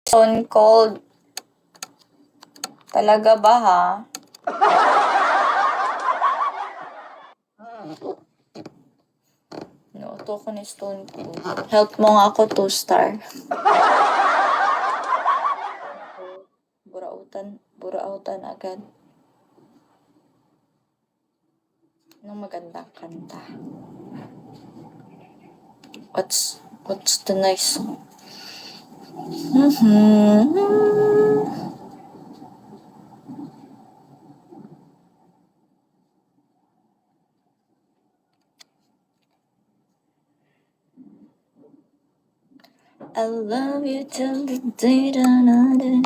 Stone Cold. Talaga ba, ha? Inuuto ko ni Stone Cold. Help mo nga ako, 2-star. Burautan agad. Anong magandang kanta? What's the nice song? I love you till the day that I die.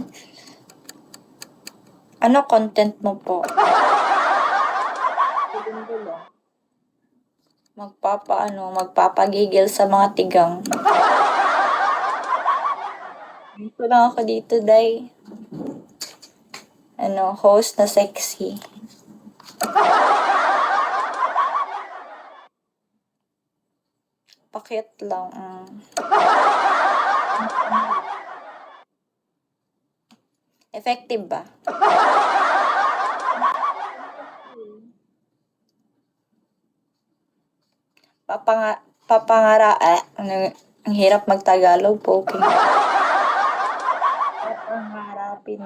Ano content mo po? Magpapagigil sa mga tigang. Dito lang ako dito, day. Host na sexy. Pakit lang. Effective ba? Ang hirap magtagalog po. Papangarapin